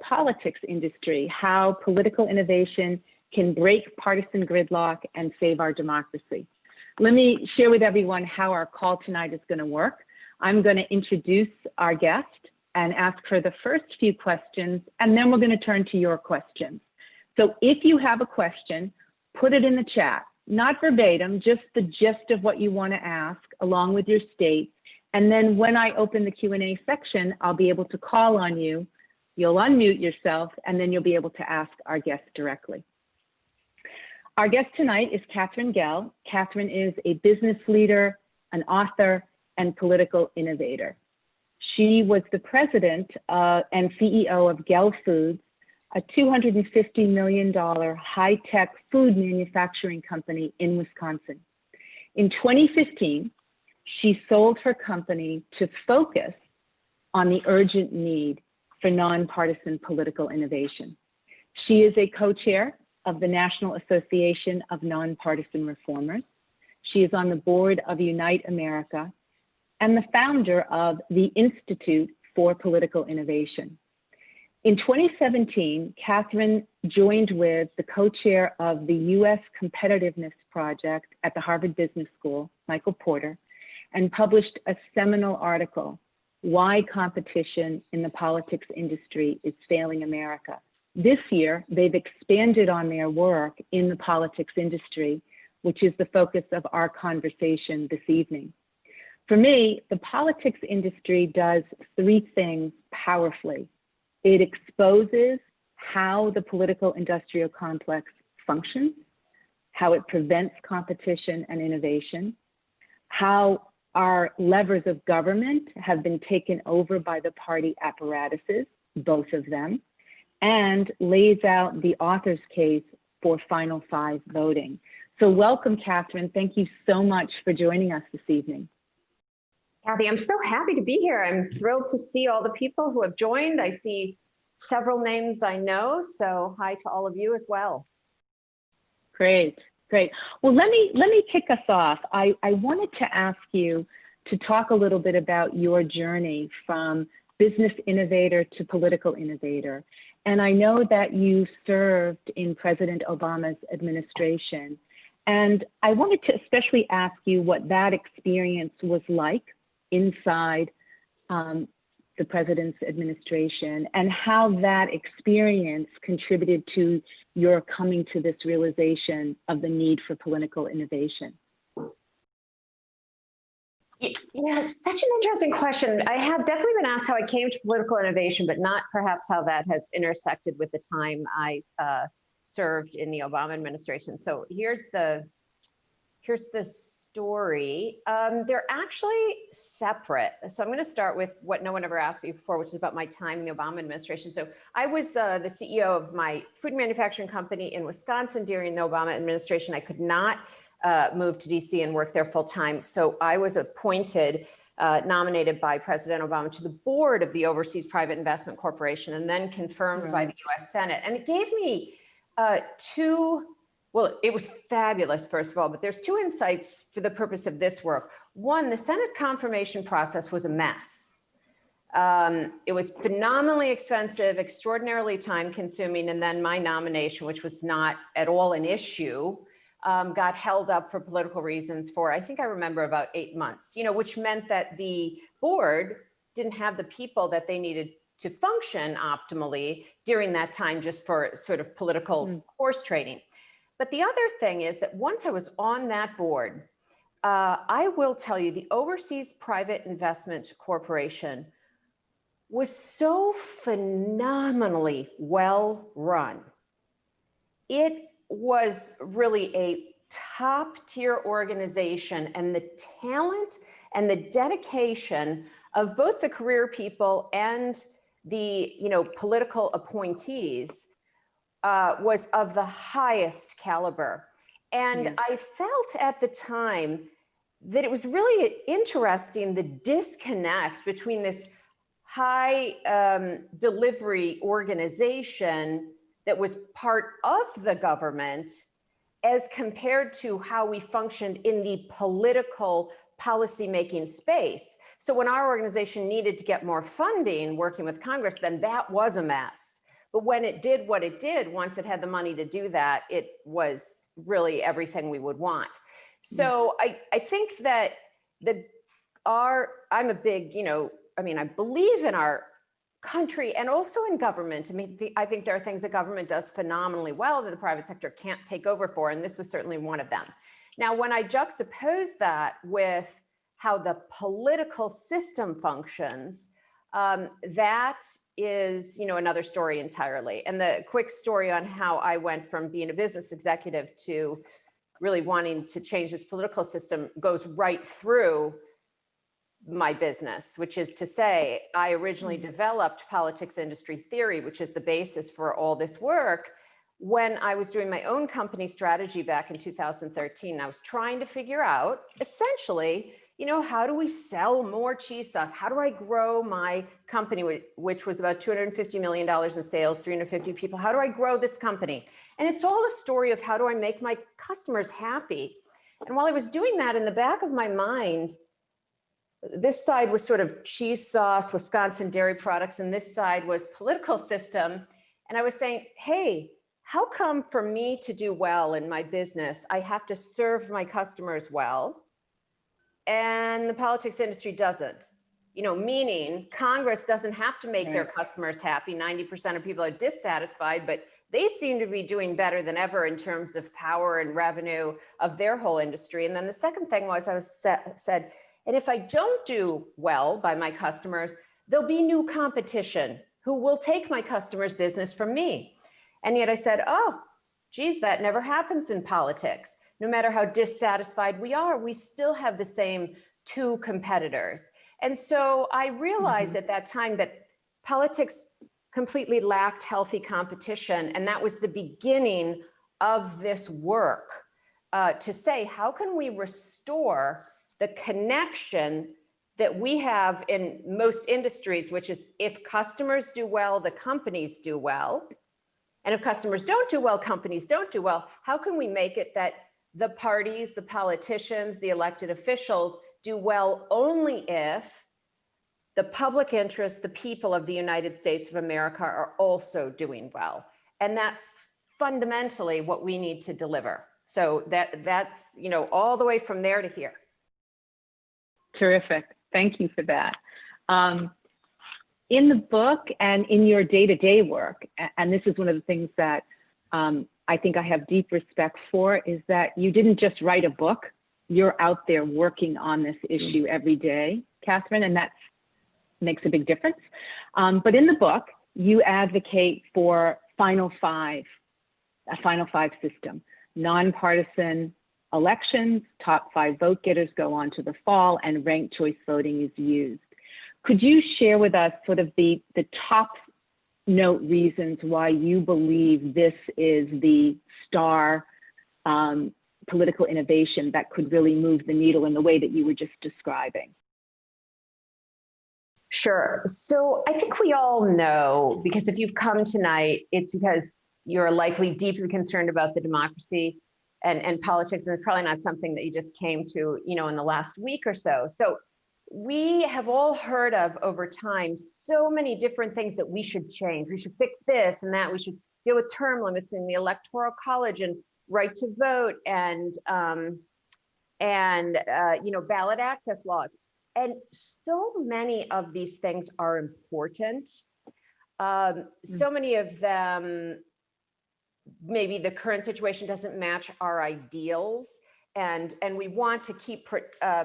politics industry, how political innovation can break partisan gridlock and save our democracy. Let me share with everyone how our call tonight is going to work. I'm going to introduce our guest and ask her the first few questions, and then we're going to turn to your questions. So if you have a question, put it in the chat, not verbatim, just the gist of what you want to ask along with your state. And then when I open the Q&A section, I'll be able to call on you. You'll unmute yourself, and then you'll be able to ask our guest directly. Our guest tonight is Katherine Gehl. Katherine is a business leader, an author, and political innovator. She was the president and CEO of Gell Foods, a $250 million high-tech food manufacturing company in Wisconsin. In 2015, she sold her company to focus on the urgent need for nonpartisan political innovation. She is a co-chair of the National Association of Nonpartisan Reformers. She is on the board of Unite America and the founder of the Institute for Political Innovation. In 2017, Katherine joined with the co-chair of the U.S. Competitiveness Project at the Harvard Business School, Michael Porter, and published a seminal article, Why Competition in the Politics Industry is Failing America. This year, they've expanded on their work in the politics industry, which is the focus of our conversation this evening. For me, the politics industry does three things powerfully. It exposes how the political industrial complex functions, how it prevents competition and innovation, how our levers of government have been taken over by the party apparatuses, both of them, and lays out the author's case for Final Five voting. So welcome, Katherine. Thank you so much for joining us this evening. Cathy, I'm so happy to be here. I'm thrilled to see all the people who have joined. I see several names I know, so hi to all of you as well. Great, great. Well, let me kick us off. I wanted to ask you to talk a little bit about your journey from business innovator to political innovator. And I know that you served in President Obama's administration. And I wanted to especially ask you what that experience was like inside the president's administration and how that experience contributed to your coming to this realization of the need for political innovation. Yeah, it's such an interesting question. I have definitely been asked how I came to political innovation, but not perhaps how that has intersected with the time I served in the Obama administration. So here's the story. They're actually separate. So I'm going to start with what no one ever asked me before, which is about my time in the Obama administration. So I was the CEO of my food manufacturing company in Wisconsin during the Obama administration. I could not move to DC and work there full time. So I was appointed, nominated by President Obama to the board of the Overseas Private Investment Corporation and then confirmed by the US Senate. And it gave me well, it was fabulous, first of all, but there's two insights for the purpose of this work. One, the Senate confirmation process was a mess. It was phenomenally expensive, extraordinarily time consuming, and then my nomination, which was not at all an issue, got held up for political reasons for, I think I remember, about 8 months, which meant that the board didn't have the people that they needed to function optimally during that time, just for sort of political horse trading. But the other thing is that once I was on that board, I will tell you, the Overseas Private Investment Corporation was so phenomenally well run. It was really a top tier organization, and the talent and the dedication of both the career people and the political appointees was of the highest caliber. And I felt at the time that it was really interesting, the disconnect between this high delivery organization that was part of the government as compared to how we functioned in the political policymaking space. So when our organization needed to get more funding working with Congress, then that was a mess. But when it did what it did, once it had the money to do that, it was really everything we would want. So I think that I'm a big, I believe in our country and also in government. I think there are things that government does phenomenally well that the private sector can't take over for, and this was certainly one of them. Now, when I juxtapose that with how the political system functions, that is, another story entirely. And the quick story on how I went from being a business executive to really wanting to change this political system goes right through my business, which is to say, I originally developed politics industry theory, which is the basis for all this work, when I was doing my own company strategy back in 2013. I was trying to figure out, essentially, how do we sell more cheese sauce? How do I grow my company, which was about $250 million in sales, 350 people? How do I grow this company? And it's all a story of how do I make my customers happy? And while I was doing that, in the back of my mind, this side was sort of cheese sauce, Wisconsin dairy products, and this side was political system. And I was saying, hey, how come for me to do well in my business, I have to serve my customers well, and the politics industry doesn't? Meaning Congress doesn't have to make their customers happy. 90% of people are dissatisfied, but they seem to be doing better than ever in terms of power and revenue of their whole industry. And then the second thing was said, and if I don't do well by my customers, there'll be new competition who will take my customers' business from me. And yet I said, oh, geez, that never happens in politics. No matter how dissatisfied we are, we still have the same two competitors. And so I realized at that time that politics completely lacked healthy competition. And that was the beginning of this work to say, how can we restore the connection that we have in most industries, which is if customers do well, the companies do well. And if customers don't do well, companies don't do well. How can we make it that the parties, the politicians, the elected officials do well only if the public interest, the people of the United States of America are also doing well? And that's fundamentally what we need to deliver. So that's, all the way from there to here. Terrific. Thank you for that. In the book and in your day-to-day work, and this is one of the things that I think I have deep respect for, is that you didn't just write a book, you're out there working on this issue every day, Katherine, and that makes a big difference. But in the book, you advocate for a Final Five system, nonpartisan elections, top 5 vote getters go on to the fall, and ranked choice voting is used. Could you share with us sort of the top note reasons why you believe this is the star political innovation that could really move the needle in the way that you were just describing? Sure. So I think we all know, because if you've come tonight, it's because you're likely deeply concerned about the democracy and politics, and it's probably not something that you just came to, in the last week or so. So we have all heard of over time so many different things that we should change. We should fix this and that. We should deal with term limits in the Electoral College and right to vote and ballot access laws. And so many of these things are important. So many of them, maybe the current situation doesn't match our ideals, and we want to keep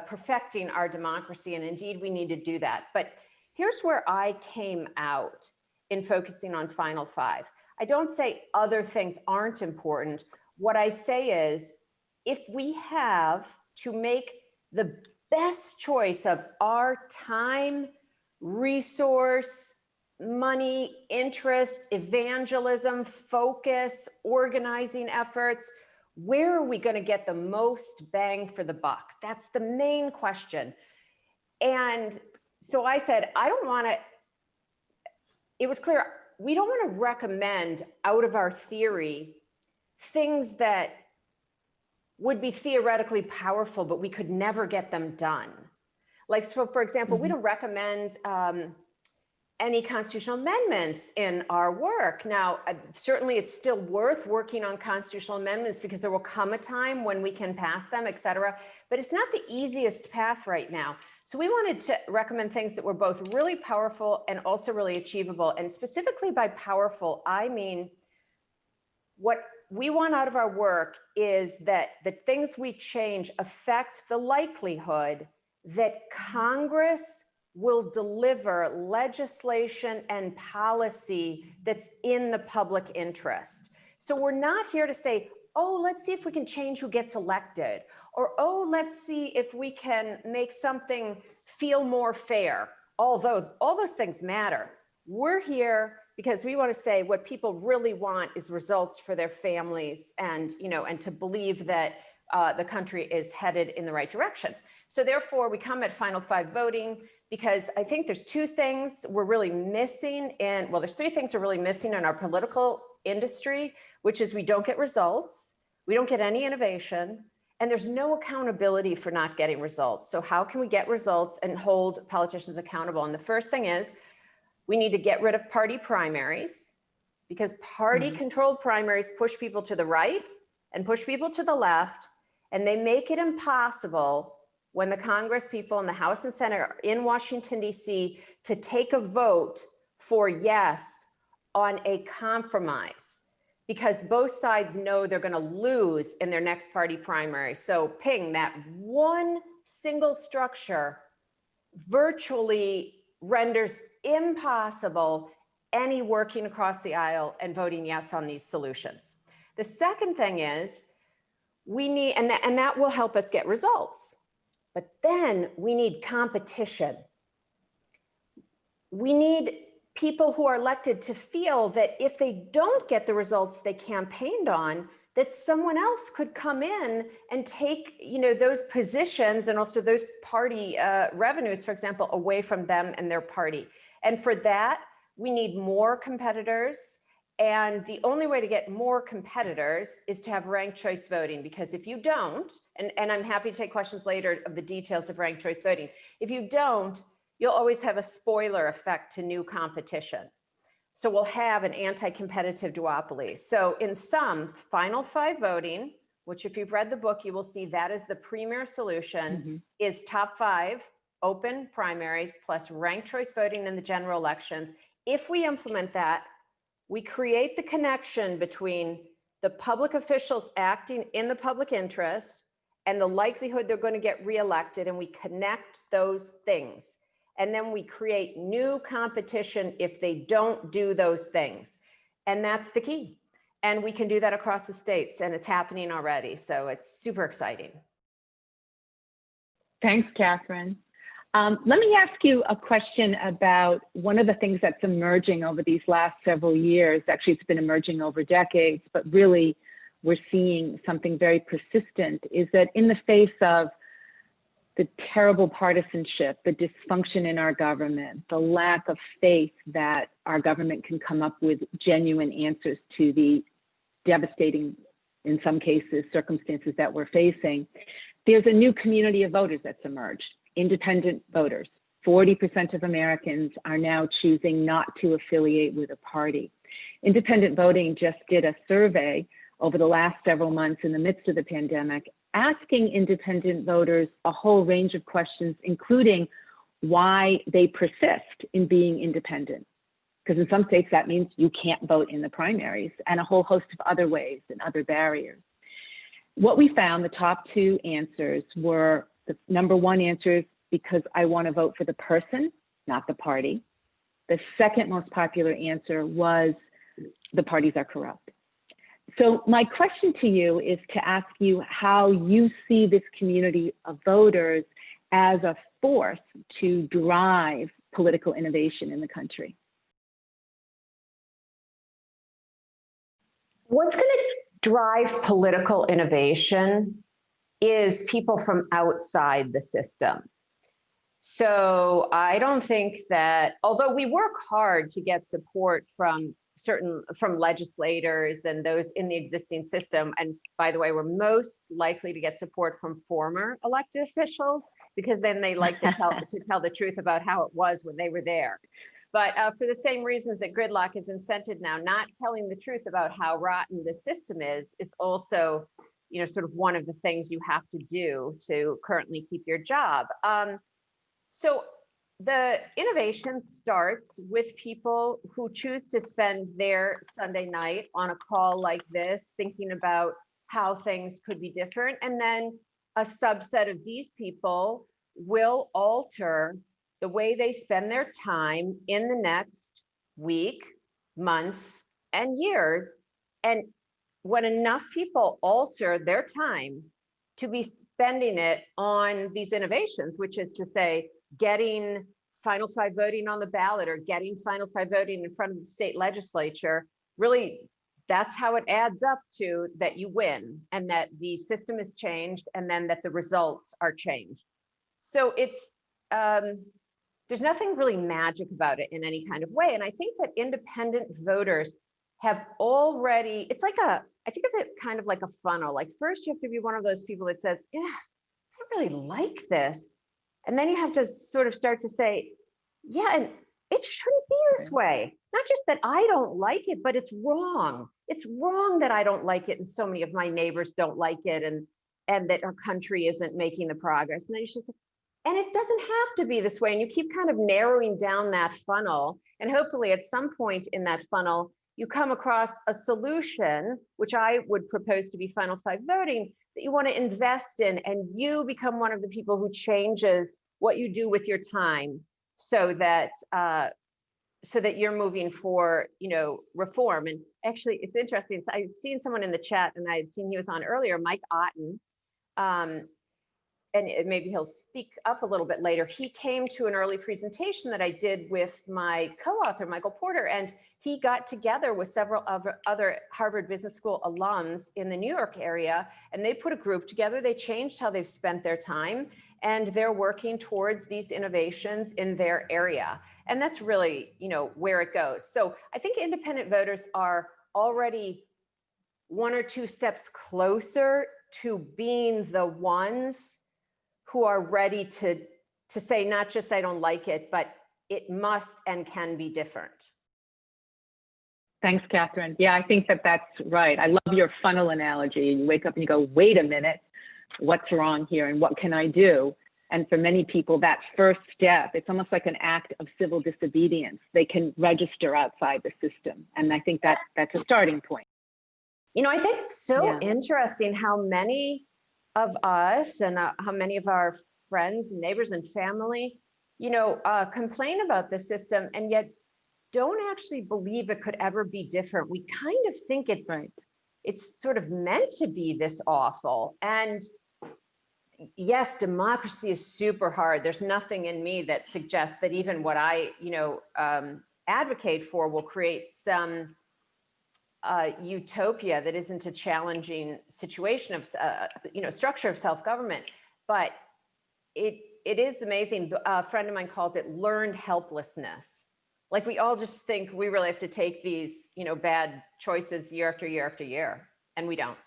perfecting our democracy, and indeed we need to do that. But here's where I came out in focusing on Final Five. I don't say other things aren't important. What I say is, if we have to make the best choice of our time, resource, money, interest, evangelism, focus, organizing efforts, where are we going to get the most bang for the buck? That's the main question. And so I said, it was clear, we don't want to recommend out of our theory things that would be theoretically powerful, but we could never get them done. Like, so for example, we don't recommend any constitutional amendments in our work. Now, certainly it's still worth working on constitutional amendments because there will come a time when we can pass them, et cetera, but it's not the easiest path right now. So we wanted to recommend things that were both really powerful and also really achievable. And specifically by powerful, I mean, what we want out of our work is that the things we change affect the likelihood that Congress will deliver legislation and policy that's in the public interest. So we're not here to say, oh, let's see if we can change who gets elected, or oh, let's see if we can make something feel more fair, although all those things matter. We're here because we want to say what people really want is results for their families, and and to believe that the country is headed in the right direction. So therefore, we come at final five voting because I think there's two things we're really missing there's three things we're really missing in our political industry, which is we don't get results, we don't get any innovation, and there's no accountability for not getting results. So how can we get results and hold politicians accountable? And the first thing is we need to get rid of party primaries, because party-controlled primaries push people to the right and push people to the left, and they make it impossible when the Congress people in the House and Senate are in Washington, D.C. to take a vote for yes on a compromise, because both sides know they're going to lose in their next party primary. So ping, that one single structure virtually renders impossible any working across the aisle and voting yes on these solutions. The second thing is we need, and that will help us get results. But then we need competition. We need people who are elected to feel that if they don't get the results they campaigned on, that someone else could come in and take those positions and also those party revenues, for example, away from them and their party. And for that, we need more competitors. And the only way to get more competitors is to have ranked choice voting, because if you don't, and I'm happy to take questions later of the details of ranked choice voting, if you don't, you'll always have a spoiler effect to new competition. So we'll have an anti-competitive duopoly. So in sum, final five voting, which if you've read the book, you will see that is the premier solution, is top five open primaries plus ranked choice voting in the general elections. If we implement that, we create the connection between the public officials acting in the public interest and the likelihood they're going to get reelected, and we connect those things. And then we create new competition if they don't do those things. And that's the key. And we can do that across the states, and it's happening already. So it's super exciting. Thanks, Catherine. Let me ask you a question about one of the things that's emerging over these last several years. Actually, it's been emerging over decades, but really we're seeing something very persistent, is that in the face of the terrible partisanship, the dysfunction in our government, the lack of faith that our government can come up with genuine answers to the devastating, in some cases, circumstances that we're facing, there's a new community of voters that's emerged. Independent voters. 40% of Americans are now choosing not to affiliate with a party. Independent voting just did a survey over the last several months in the midst of the pandemic, asking independent voters a whole range of questions, including why they persist in being independent. Because in some states that means you can't vote in the primaries, and a whole host of other ways and other barriers. What we found, the top two answers were, the number one answer is because I want to vote for the person, not the party. The second most popular answer was the parties are corrupt. So my question to you is to ask you how you see this community of voters as a force to drive political innovation in the country. What's going to drive political innovation is people from outside the system. So I don't think that, although we work hard to get support from legislators and those in the existing system, and by the way, we're most likely to get support from former elected officials, because then they like to tell the truth about how it was when they were there. But for the same reasons that Gridlock is incented now, not telling the truth about how rotten the system is also, sort of one of the things you have to do to currently keep your job. So the innovation starts with people who choose to spend their Sunday night on a call like this, thinking about how things could be different. And then a subset of these people will alter the way they spend their time in the next week, months, and years. And when enough people alter their time to be spending it on these innovations, which is to say, getting Final Five voting on the ballot or getting Final Five voting in front of the state legislature, really, that's how it adds up to that you win and that the system is changed and then that the results are changed. So it's, there's nothing really magic about it in any kind of way. And I think that independent voters have already, it's like I think of it kind of like a funnel. Like first you have to be one of those people that says, yeah, I don't really like this. And then you have to sort of start to say, yeah, and it shouldn't be this way. Not just that I don't like it, but it's wrong. It's wrong that I don't like it and so many of my neighbors don't like it and that our country isn't making the progress. And then you should say, and it doesn't have to be this way. And you keep kind of narrowing down that funnel. And hopefully at some point in that funnel, you come across a solution, which I would propose to be Final Five voting, that you want to invest in, and you become one of the people who changes what you do with your time so that you're moving for, reform. And actually, it's interesting. So I've seen someone in the chat, and I had seen he was on earlier, Mike Otten, and maybe he'll speak up a little bit later. He came to an early presentation that I did with my co-author, Michael Porter, and he got together with several other Harvard Business School alums in the New York area, and they put a group together. They changed how they've spent their time, and they're working towards these innovations in their area. And that's really, where it goes. So I think independent voters are already one or two steps closer to being the ones who are ready to say, not just I don't like it, but it must and can be different. Thanks, Catherine. Yeah, I think that that's right. I love your funnel analogy. You wake up and you go, wait a minute, what's wrong here and what can I do? And for many people, that first step, it's almost like an act of civil disobedience. They can register outside the system. And I think that's a starting point. I think it's so interesting how many of us and how many of our friends and neighbors and family, complain about the system and yet don't actually believe it could ever be different. We kind of think it's sort of meant to be this awful. And yes, democracy is super hard. There's nothing in me that suggests that even what I, advocate for will create some utopia that isn't a challenging situation of, structure of self-government. But it is amazing. A friend of mine calls it learned helplessness. Like we all just think we really have to take these, bad choices year after year after year, and we don't,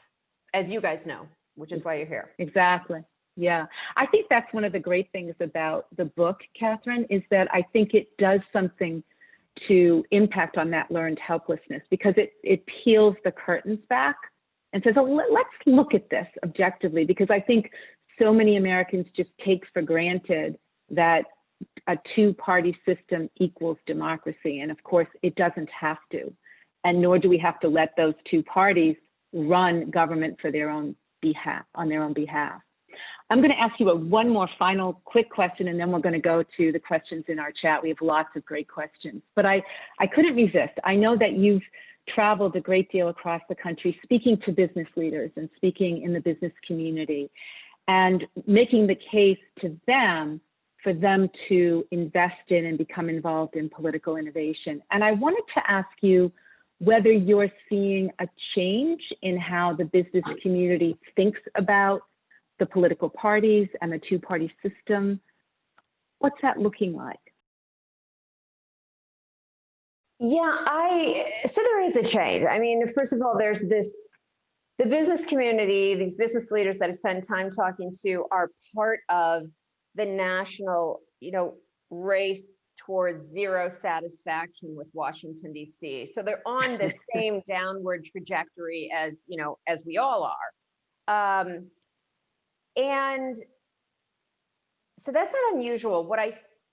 as you guys know, which is why you're here. Exactly. Yeah. I think that's one of the great things about the book, Catherine, is that I think it does something to impact on that learned helplessness, because it peels the curtains back and says, oh, let's look at this objectively, because I think so many Americans just take for granted that a two-party system equals democracy. And of course, it doesn't have to. And nor do we have to let those two parties run government for their own behalf, on their own behalf. I'm going to ask you one more final quick question, and then we're going to go to the questions in our chat. We have lots of great questions, but I couldn't resist. I know that you've traveled a great deal across the country, speaking to business leaders and speaking in the business community and making the case to them for them to invest in and become involved in political innovation. And I wanted to ask you whether you're seeing a change in how the business community thinks about the political parties and the two-party system. What's that looking like? Yeah, so there is a change. I mean, first of all, there's the business community, these business leaders that I spend time talking to are part of the national, race towards zero satisfaction with Washington, D.C. So they're on the same downward trajectory as, you know, as we all are. And so that's not unusual. What I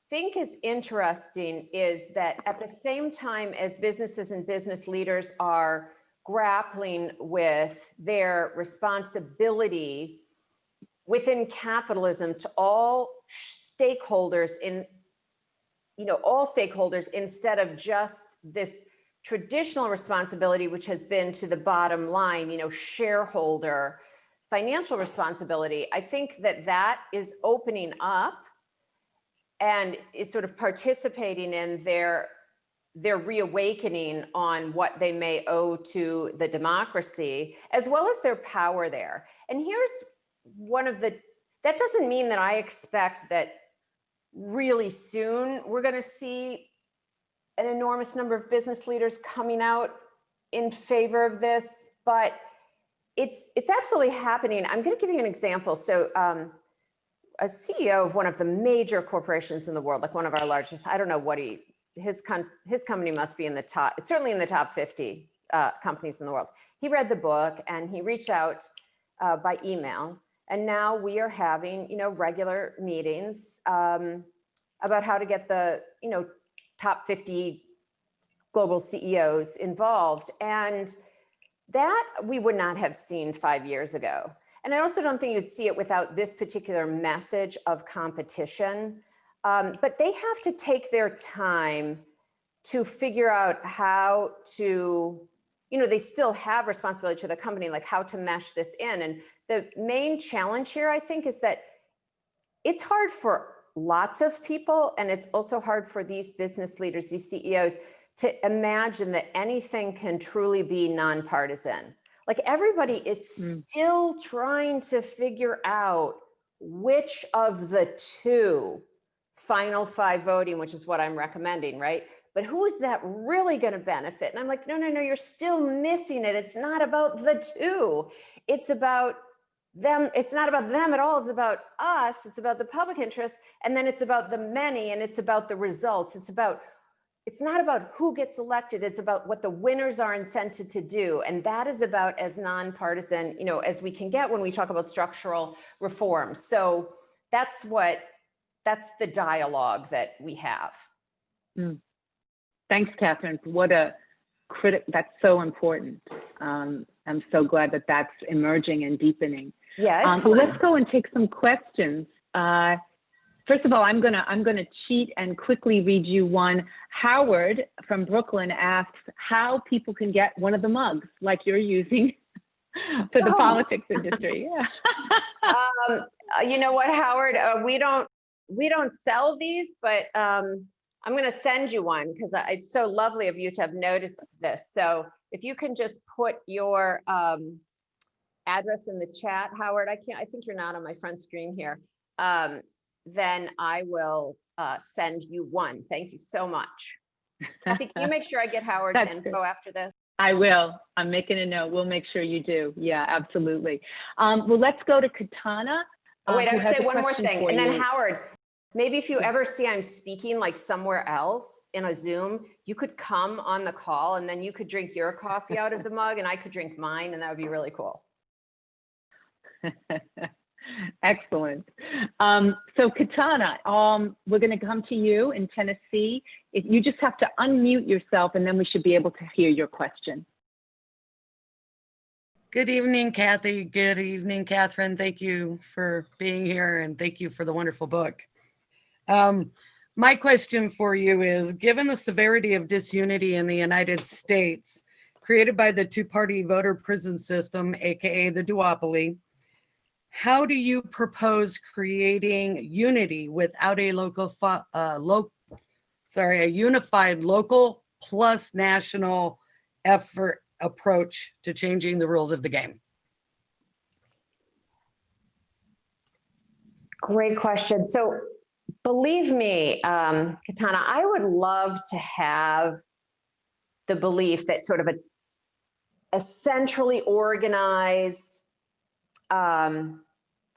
think is interesting is that at the same time as businesses and business leaders are grappling with their responsibility within capitalism to all stakeholders in, you know, all stakeholders, instead of just this traditional responsibility, which has been to the bottom line, you know, shareholder financial responsibility. I think that that is opening up and is sort of participating in their reawakening on what they may owe to the democracy, as well as their power there. And here's one of the, that doesn't mean that I expect that really soon we're going to see an enormous number of business leaders coming out in favor of this, but it's absolutely happening. I'm going to give you an example. So a CEO of one of the major corporations in the world, like one of our largest, I don't know what his company must be in the top, it's certainly in the top 50 companies in the world. He read the book and he reached out by email. And now we are having, you know, regular meetings about how to get the, you know, top 50 global CEOs involved. And that we would not have seen 5 years ago. And I also don't think you'd see it without this particular message of competition. But they have to take their time to figure out how to, you know, they still have responsibility to the company, like how to mesh this in. And the main challenge here, I think, is that it's hard for lots of people, and it's also hard for these business leaders, these CEOs, to imagine that anything can truly be nonpartisan. Like everybody is still trying to figure out which of the two final 5 voting, which is what I'm recommending, right? But who is that really going to benefit? And I'm like, no, you're still missing it. It's not about the two. It's about them. It's not about them at all. It's about us. It's about the public interest. And then it's about the many, and it's about the results. It's not about who gets elected. It's about what the winners are incented to do. And that is about as nonpartisan, you know, as we can get when we talk about structural reform. So that's the dialogue that we have. Thanks, Catherine. What a that's so important. I'm so glad that that's emerging and deepening. Yeah, well, let's go and take some questions. First of all, I'm gonna cheat and quickly read you one. Howard from Brooklyn asks how people can get one of the mugs like you're using for the politics industry. Yeah. You know what, Howard? We don't sell these, but I'm going to send you one because it's so lovely of you to have noticed this. So if you can just put your address in the chat, Howard. I think you're not on my front screen here. Then I will send you one. Thank you so much. Kathy, can you make sure I get Howard's info after this? I will. I'm making a note. We'll make sure you do. Yeah, absolutely. Well, let's go to Katana. Oh, wait, I would say one more thing. And then Howard, maybe if you ever see I'm speaking like somewhere else in a Zoom, you could come on the call and then you could drink your coffee out of the mug and I could drink mine, and that would be really cool. Excellent. So Katana, we're going to come to you in Tennessee. If you just have to unmute yourself and then we should be able to hear your question. Good evening, Kathy. Good evening, Catherine. Thank you for being here and thank you for the wonderful book. My question for you is, given the severity of disunity in the United States created by the two-party voter prison system, aka the duopoly, how do you propose creating unity without a a unified local plus national effort approach to changing the rules of the game? Great question. So believe me, Katana, I would love to have the belief that sort of a centrally organized,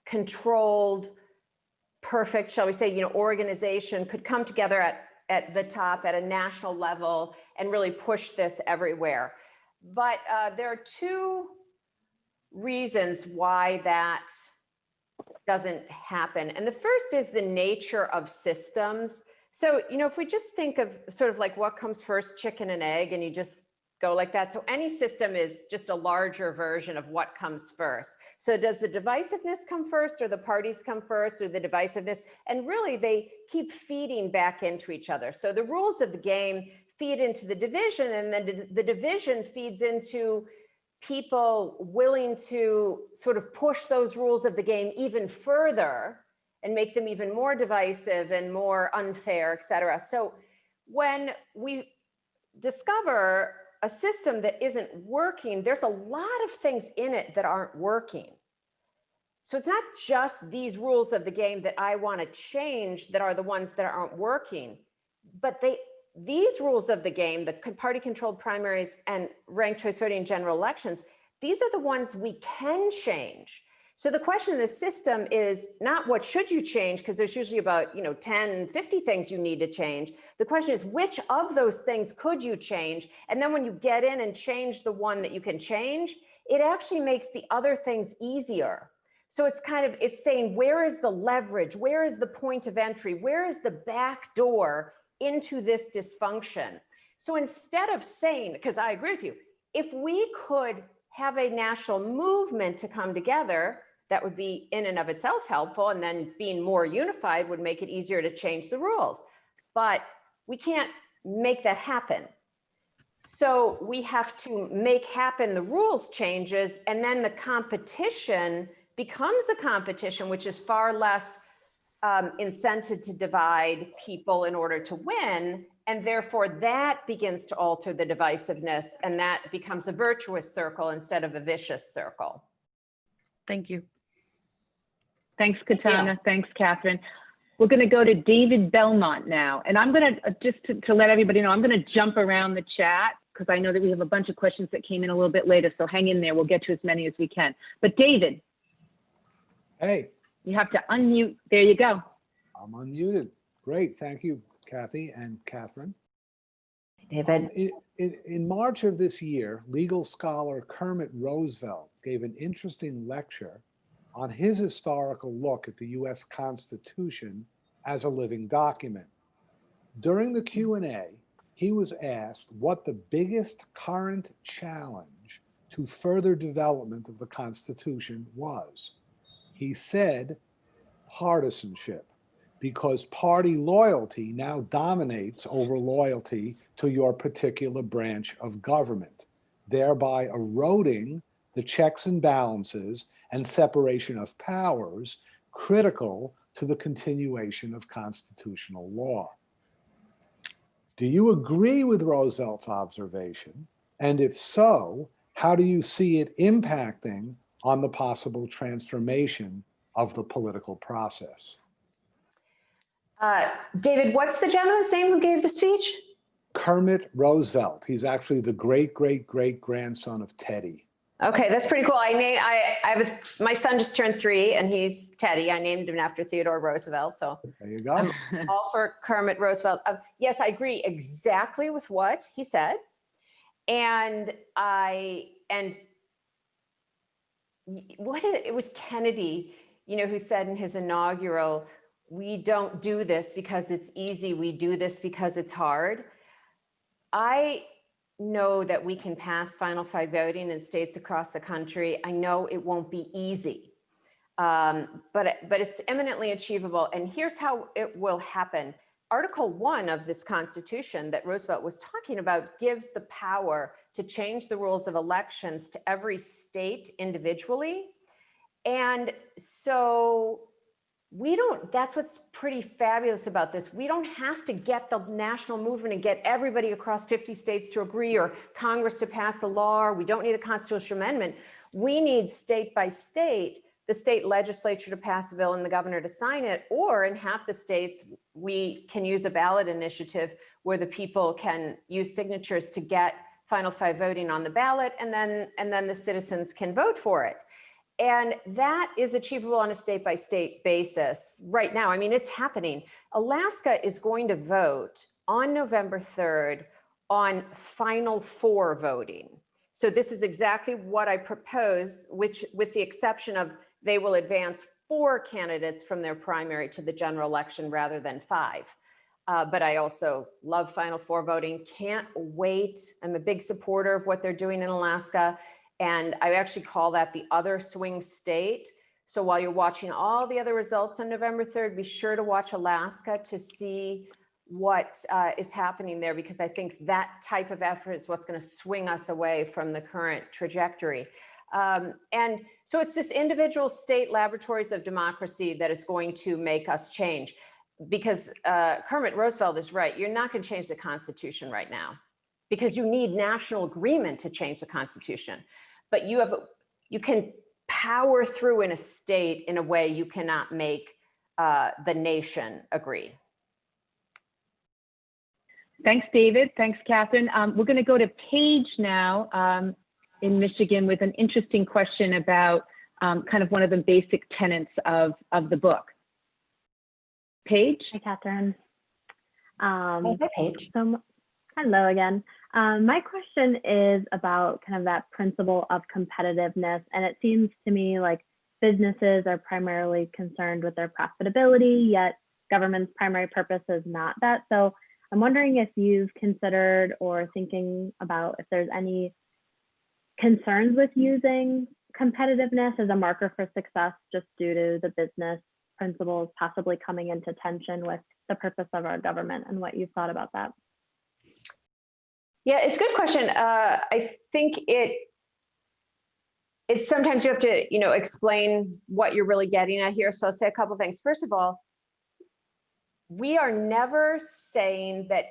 controlled, perfect, shall we say, organization could come together at at the top at a national level and really push this everywhere. But there are two reasons why that doesn't happen. And the first is the nature of systems. So, you know, if we just think of sort of like what comes first, chicken and egg, and you just go like that. So any system is just a larger version of what comes first. So does the divisiveness come first, or the parties come first, or the divisiveness? And really they keep feeding back into each other. So the rules of the game feed into the division, and then the division feeds into people willing to sort of push those rules of the game even further and make them even more divisive and more unfair, et cetera. So when we discover a system that isn't working, there's a lot of things in it that aren't working. So it's not just these rules of the game that I want to change that are the ones that aren't working, but these rules of the game, the party-controlled primaries and ranked choice voting in general elections, these are the ones we can change. So the question in the system is not what should you change, because there's usually about 10, 50 things you need to change. The question is, which of those things could you change? And then when you get in and change the one that you can change, it actually makes the other things easier. So it's saying, where is the leverage? Where is the point of entry? Where is the back door into this dysfunction? So instead of saying, because I agree with you, if we could have a national movement to come together, that would be in and of itself helpful, and then being more unified would make it easier to change the rules. But we can't make that happen. So we have to make happen the rules changes, and then the competition becomes a competition which is far less incented to divide people in order to win. And therefore that begins to alter the divisiveness, and that becomes a virtuous circle instead of a vicious circle. Thank you. Thanks, Katana. Thanks, Catherine. We're going to go to David Belmont now. And I'm going to, just to let everybody know, I'm going to jump around the chat because I know that we have a bunch of questions that came in a little bit later. So hang in there. We'll get to as many as we can. But David. Hey. You have to unmute. There you go. I'm unmuted. Great. Thank you, Kathy and Catherine. David. In March of this year, legal scholar Kermit Roosevelt gave an interesting lecture on his historical look at the U.S. Constitution as a living document. During the Q&A, he was asked what the biggest current challenge to further development of the Constitution was. He said, partisanship, because party loyalty now dominates over loyalty to your particular branch of government, thereby eroding the checks and balances and separation of powers critical to the continuation of constitutional law. Do you agree with Roosevelt's observation? And if so, how do you see it impacting on the possible transformation of the political process? David, what's the gentleman's name who gave the speech? Kermit Roosevelt. He's actually the great-great-great-grandson of Teddy. Okay, that's pretty cool. My son just turned 3 and he's Teddy. I named him after Theodore Roosevelt. So there you go. All for Kermit Roosevelt. Yes, I agree exactly with what he said. And it was Kennedy, who said in his inaugural, "We don't do this because it's easy. We do this because it's hard." I know that we can pass Final Five voting in states across the country. I know it won't be easy, but it's eminently achievable. And here's how it will happen. Article 1 of this Constitution that Roosevelt was talking about gives the power to change the rules of elections to every state individually. And so that's what's pretty fabulous about this. We don't have to get the national movement and get everybody across 50 states to agree, or Congress to pass a law, or we don't need a constitutional amendment. We need state by state, the state legislature to pass a bill and the governor to sign it, or in half the states, we can use a ballot initiative where the people can use signatures to get Final Five voting on the ballot, and then the citizens can vote for it. And that is achievable on a state-by-state basis right now. I mean, it's happening. Alaska is going to vote on November 3rd on Final Four voting. So this is exactly what I propose, which, with the exception of they will advance 4 candidates from their primary to the general election rather than 5. But I also love Final Four voting. Can't wait. I'm a big supporter of what they're doing in Alaska. And I actually call that the other swing state. So while you're watching all the other results on November 3rd, be sure to watch Alaska to see what is happening there, because I think that type of effort is what's going to swing us away from the current trajectory. And so it's this individual state laboratories of democracy that is going to make us change. Because Kermit Roosevelt is right, you're not going to change the Constitution right now, because you need national agreement to change the Constitution. But you can power through in a state in a way you cannot make the nation agree. Thanks, David. Thanks, Catherine. We're going to go to Paige now in Michigan with an interesting question about kind of one of the basic tenets of the book. Paige? Hi, Catherine. Hi, Paige. So, hello again. My question is about kind of that principle of competitiveness. And it seems to me like businesses are primarily concerned with their profitability, yet government's primary purpose is not that. So I'm wondering if you've considered or thinking about if there's any concerns with using competitiveness as a marker for success just due to the business principles possibly coming into tension with the purpose of our government, and what you've thought about that. Yeah, it's a good question. I think it's sometimes you have to, explain what you're really getting at here. So I'll say a couple of things. First of all, we are never saying that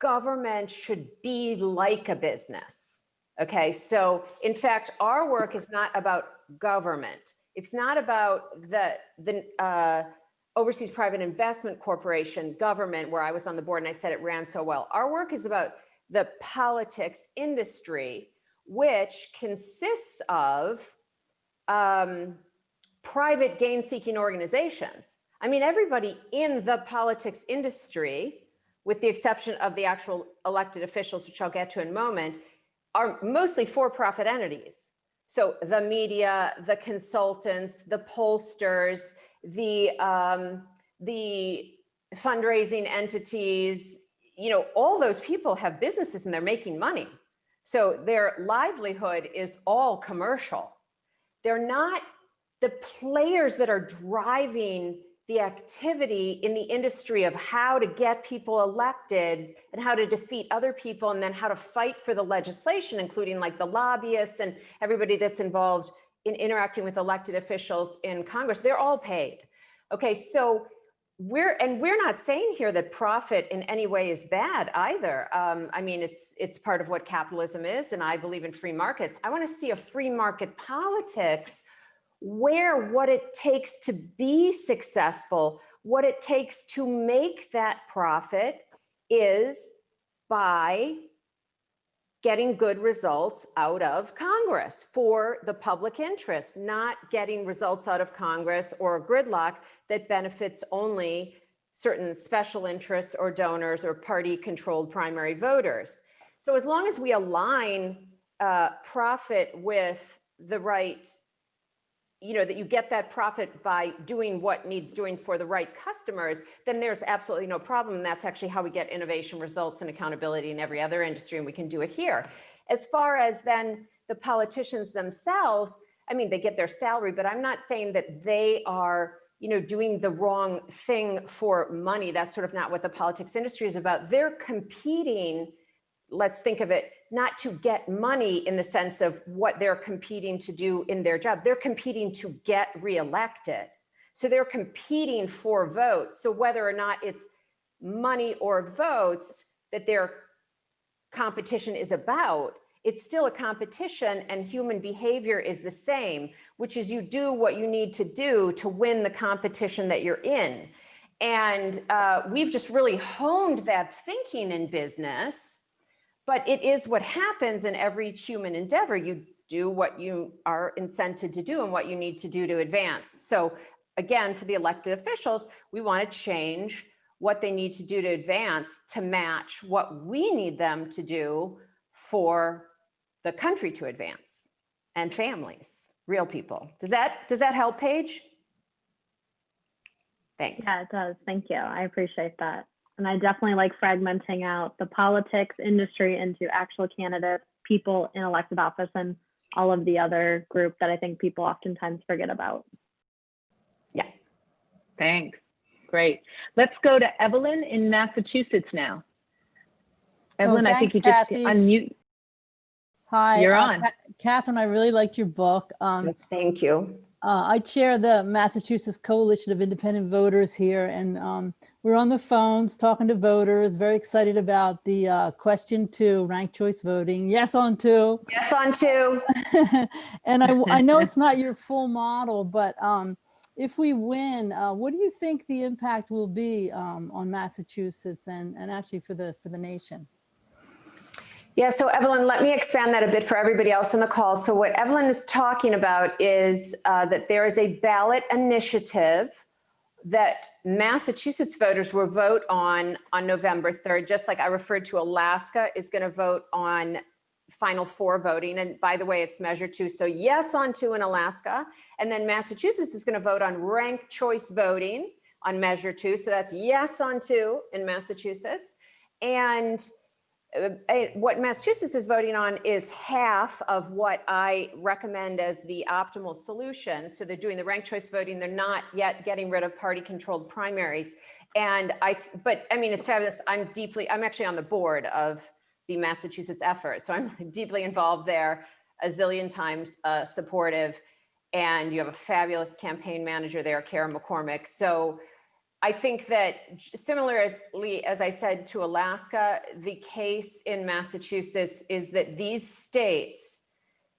government should be like a business. Okay, so in fact, our work is not about government. It's not about the Overseas Private Investment Corporation government, where I was on the board and I said it ran so well. Our work is about the politics industry, which consists of private gain-seeking organizations. I mean, everybody in the politics industry, with the exception of the actual elected officials, which I'll get to in a moment, are mostly for-profit entities. So the media, the consultants, the pollsters, the fundraising entities, all those people have businesses and they're making money. So their livelihood is all commercial. They're not the players that are driving the activity in the industry of how to get people elected and how to defeat other people, and then how to fight for the legislation, including like the lobbyists and everybody that's involved in interacting with elected officials in Congress. They're all paid. Okay, so we're not saying here that profit in any way is bad either. I mean, it's part of what capitalism is, and I believe in free markets. I want to see a free market politics where what it takes to be successful, what it takes to make that profit is by getting good results out of Congress for the public interest, not getting results out of Congress or a gridlock that benefits only certain special interests or donors or party-controlled primary voters. So as long as we align profit with the right, that you get that profit by doing what needs doing for the right customers, then there's absolutely no problem. And that's actually how we get innovation results and accountability in every other industry, and we can do it here. As far as then the politicians themselves, I mean, they get their salary, but I'm not saying that they are, doing the wrong thing for money. That's sort of not what the politics industry is about. They're competing, let's think of it, not to get money in the sense of what they're competing to do in their job. They're competing to get reelected. So they're competing for votes. So whether or not it's money or votes that their competition is about, it's still a competition, and human behavior is the same, which is you do what you need to do to win the competition that you're in. And we've just really honed that thinking in business. But it is what happens in every human endeavor. You do what you are incented to do and what you need to do to advance. So again, for the elected officials, we want to change what they need to do to advance to match what we need them to do for the country to advance and families, real people. Does that help, Paige? Thanks. Yeah, it does. Thank you. I appreciate that. And I definitely like fragmenting out the politics industry into actual candidates, people in elected office, and all of the other group that I think people oftentimes forget about. Yeah. Thanks. Great. Let's go to Evelyn in Massachusetts now. Evelyn, I think you just unmute. Hi, You're on. Catherine, I really liked your book. Thank you. I chair the Massachusetts Coalition of Independent Voters here, and we're on the phones talking to voters, very excited about the question 2, ranked choice voting. Yes on 2. Yes on 2. And I know it's not your full model, but if we win, what do you think the impact will be on Massachusetts and actually for the nation? Yeah, so Evelyn, let me expand that a bit for everybody else on the call. So what Evelyn is talking about is that there is a ballot initiative that Massachusetts voters will vote on November 3rd, just like I referred to Alaska is going to vote on Final 4 voting. And by the way, it's measure 2. So yes on 2 in Alaska. And then Massachusetts is going to vote on ranked choice voting on measure 2. So that's yes on 2 in Massachusetts. And what Massachusetts is voting on is half of what I recommend as the optimal solution. So they're doing the ranked choice voting. They're not yet getting rid of party controlled primaries. But I mean, it's fabulous. I'm actually on the board of the Massachusetts effort. So I'm deeply involved there, a zillion times supportive. And you have a fabulous campaign manager there, Kara McCormick. So I think that similarly, as I said to Alaska, the case in Massachusetts is that these states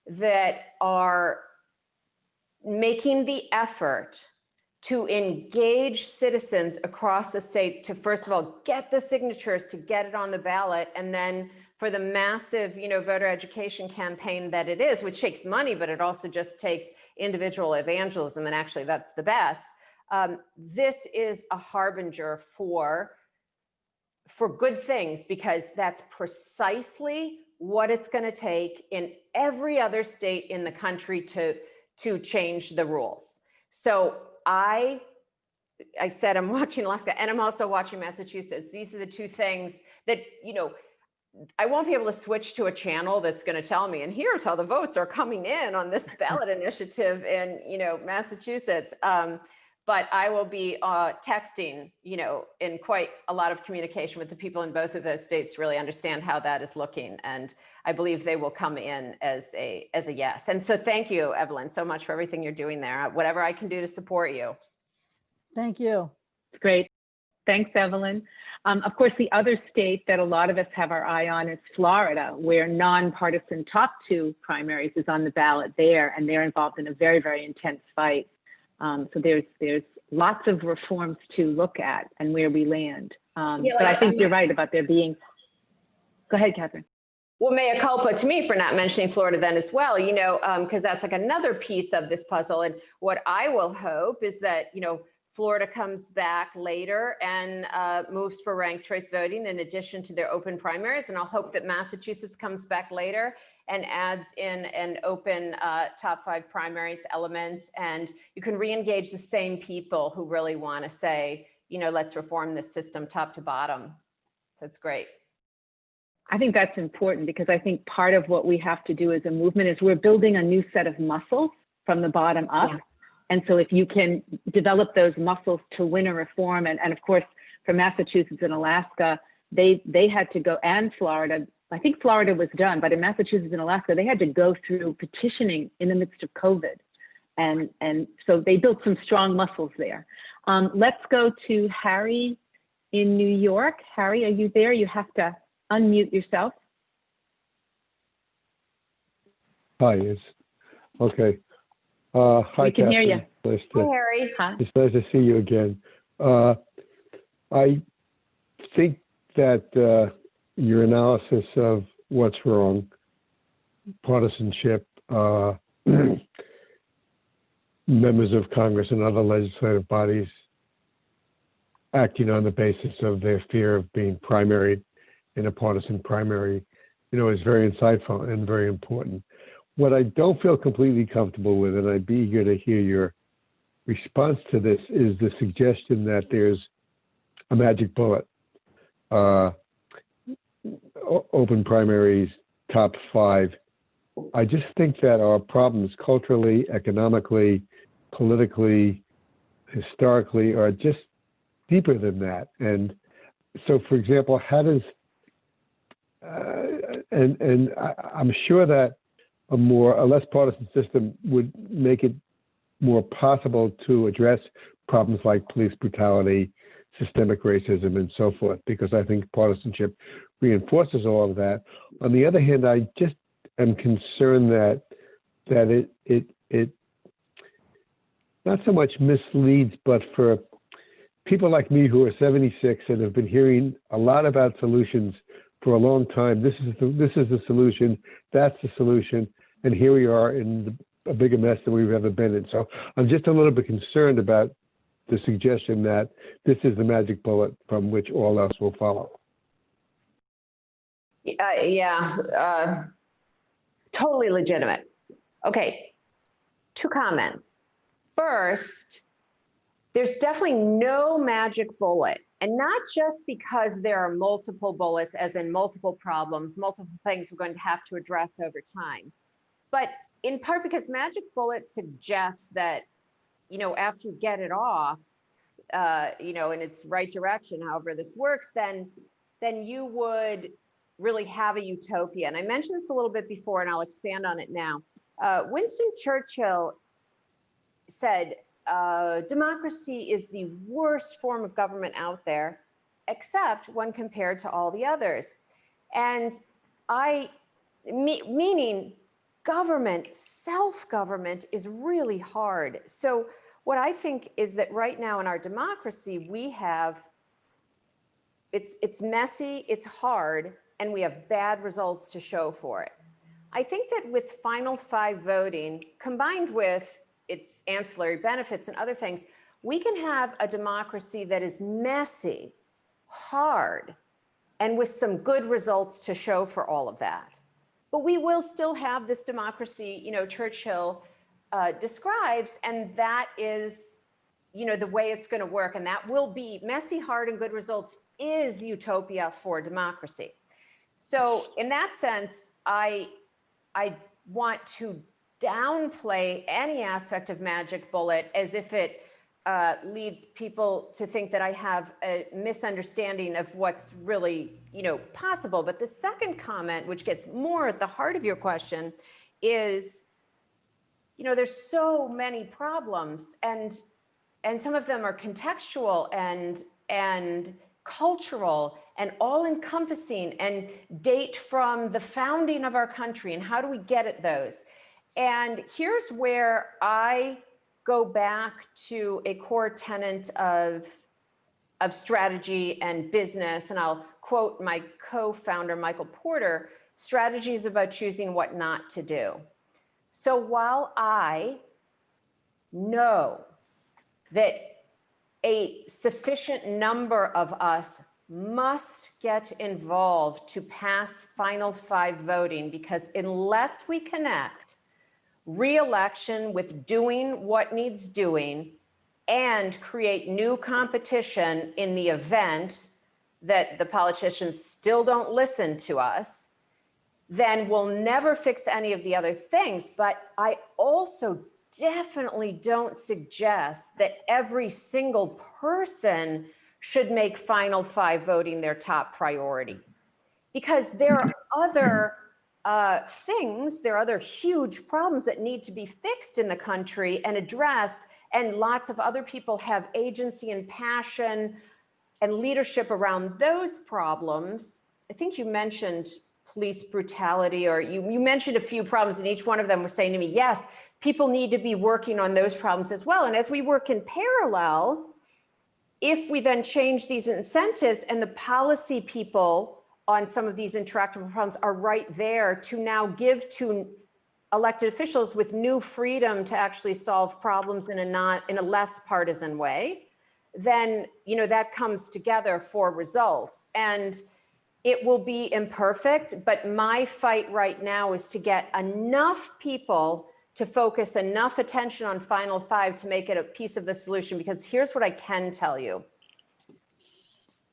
that are making the effort to engage citizens across the state to, first of all, get the signatures to get it on the ballot, and then for the massive, voter education campaign that it is, which takes money, but it also just takes individual evangelism, and actually that's the best. This is a harbinger for good things, because that's precisely what it's going to take in every other state in the country to change the rules. So I said I'm watching Alaska, and I'm also watching Massachusetts. These are the two things that, I won't be able to switch to a channel that's going to tell me, and here's how the votes are coming in on this ballot initiative in, Massachusetts. But I will be texting, in quite a lot of communication with the people in both of those states to really understand how that is looking. And I believe they will come in as a yes. And so thank you, Evelyn, so much for everything you're doing there. Whatever I can do to support you. Thank you. Great. Thanks, Evelyn. Of course, the other state that a lot of us have our eye on is Florida, where nonpartisan top 2 primaries is on the ballot there, and they're involved in a very, very intense fight. So there's lots of reforms to look at and where we land. But I think you're right about there being. Go ahead, Catherine. Well, mea culpa to me for not mentioning Florida then as well, because that's like another piece of this puzzle. And what I will hope is that, Florida comes back later and moves for ranked choice voting in addition to their open primaries. And I'll hope that Massachusetts comes back later and adds in an open top 5 primaries element. And you can re-engage the same people who really want to say, let's reform this system top to bottom. So it's great. I think that's important, because I think part of what we have to do as a movement is we're building a new set of muscles from the bottom up. Yeah. And so if you can develop those muscles to win a reform, and of course, for Massachusetts and Alaska, they had to go, and Florida, I think Florida was done, but in Massachusetts and Alaska, they had to go through petitioning in the midst of COVID. And so they built some strong muscles there. Let's go to Harry in New York. Harry, are you there? You have to unmute yourself. Hi, yes. Okay. Hi, we can Catherine. hear you. Hi, Harry. It's nice to see you again. I think that your analysis of what's wrong, partisanship, members of Congress and other legislative bodies acting on the basis of their fear of being primaried in a partisan primary, is very insightful and very important. What I don't feel completely comfortable with, and I'd be eager to hear your response to this, is the suggestion that there's a magic bullet. Open primaries, top 5. I just think that our problems culturally, economically, politically, historically are just deeper than that. And so, for example, how does, I'm sure that a less partisan system would make it more possible to address problems like police brutality, systemic racism, and so forth, because I think partisanship reinforces all of that. On the other hand, I just am concerned that it not so much misleads, but for people like me who are 76 and have been hearing a lot about solutions for a long time, this is the solution, that's the solution, and here we are in a bigger mess than we've ever been in. So I'm just a little bit concerned about the suggestion that this is the magic bullet from which all else will follow. Totally legitimate. Okay, 2 comments. First, there's definitely no magic bullet, and not just because there are multiple bullets, as in multiple problems, multiple things we're going to have to address over time, but in part because magic bullets suggest that, after you get it off, in its right direction, however this works, then you would really have a utopia. And I mentioned this a little bit before, and I'll expand on it now. Winston Churchill said, democracy is the worst form of government out there, except when compared to all the others. And meaning government, self-government is really hard. So what I think is that right now in our democracy, we have, it's messy, it's hard, and we have bad results to show for it. I think that with final 5 voting, combined with its ancillary benefits and other things, we can have a democracy that is messy, hard, and with some good results to show for all of that. But we will still have this democracy, Churchill describes, and that is, the way it's going to work. And that will be messy, hard, and good results is utopia for democracy. So in that sense, I want to downplay any aspect of magic bullet as if it leads people to think that I have a misunderstanding of what's really, possible. But the second comment, which gets more at the heart of your question, is, there's so many problems, and some of them are contextual and cultural and all-encompassing and date from the founding of our country, and how do we get at those? And here's where I go back to a core tenet of strategy and business, and I'll quote my co-founder, Michael Porter: strategy is about choosing what not to do. So while I know that a sufficient number of us must get involved to pass final 5 voting, because unless we connect re-election with doing what needs doing and create new competition in the event that the politicians still don't listen to us, then we'll never fix any of the other things. But I also definitely don't suggest that every single person should make final 5 voting their top priority, because there are other things, there are other huge problems that need to be fixed in the country and addressed, and lots of other people have agency and passion and leadership around those problems. I think you mentioned police brutality, or you mentioned a few problems, and each one of them was saying to me, yes, people need to be working on those problems as well. And as we work in parallel, if we then change these incentives and the policy people on some of these intractable problems are right there to now give to elected officials with new freedom to actually solve problems in a less partisan way, then, that comes together for results. And it will be imperfect, but my fight right now is to get enough people to focus enough attention on Final Five to make it a piece of the solution. Because here's what I can tell you.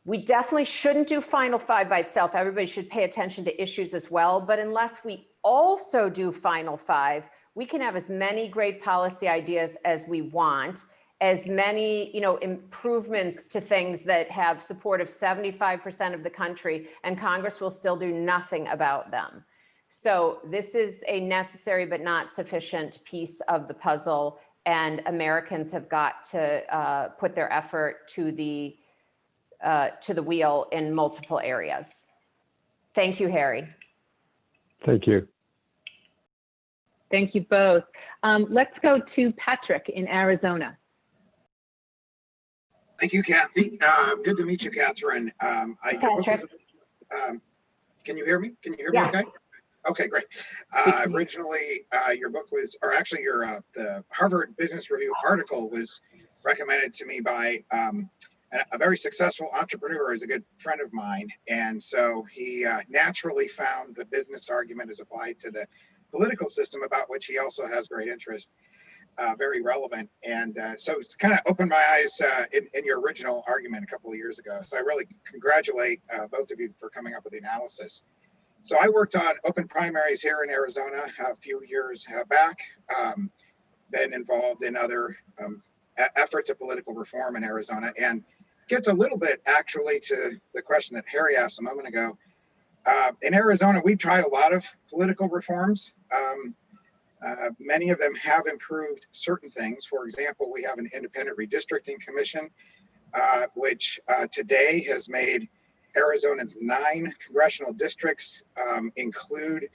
We definitely shouldn't do Final Five by itself. Everybody should pay attention to issues as well. But unless we also do Final Five, we can have as many great policy ideas as we want, as many, improvements to things that have support of 75% of the country, and Congress will still do nothing about them. So this is a necessary but not sufficient piece of the puzzle, and Americans have got to put their effort to the wheel in multiple areas. Thank you, Harry. Thank you. Thank you both. Let's go to Patrick in Arizona. Thank you, Kathy. Good to meet you, Catherine. Patrick. Can you hear me? Can you hear Yeah. me okay? Okay, great. Originally, your book was, or actually the Harvard Business Review article was recommended to me by a very successful entrepreneur, is a good friend of mine. And so he naturally found the business argument as applied to the political system, about which he also has great interest, very relevant. And so it's kind of opened my eyes in your original argument a couple of years ago. So I really congratulate both of you for coming up with the analysis. So I worked on open primaries here in Arizona a few years back, been involved in other efforts of political reform in Arizona, and gets a little bit actually to the question that Harry asked a moment ago. In Arizona, we've tried a lot of political reforms. Many of them have improved certain things. For example, we have an independent redistricting commission, which today has made Arizona's 9 congressional districts include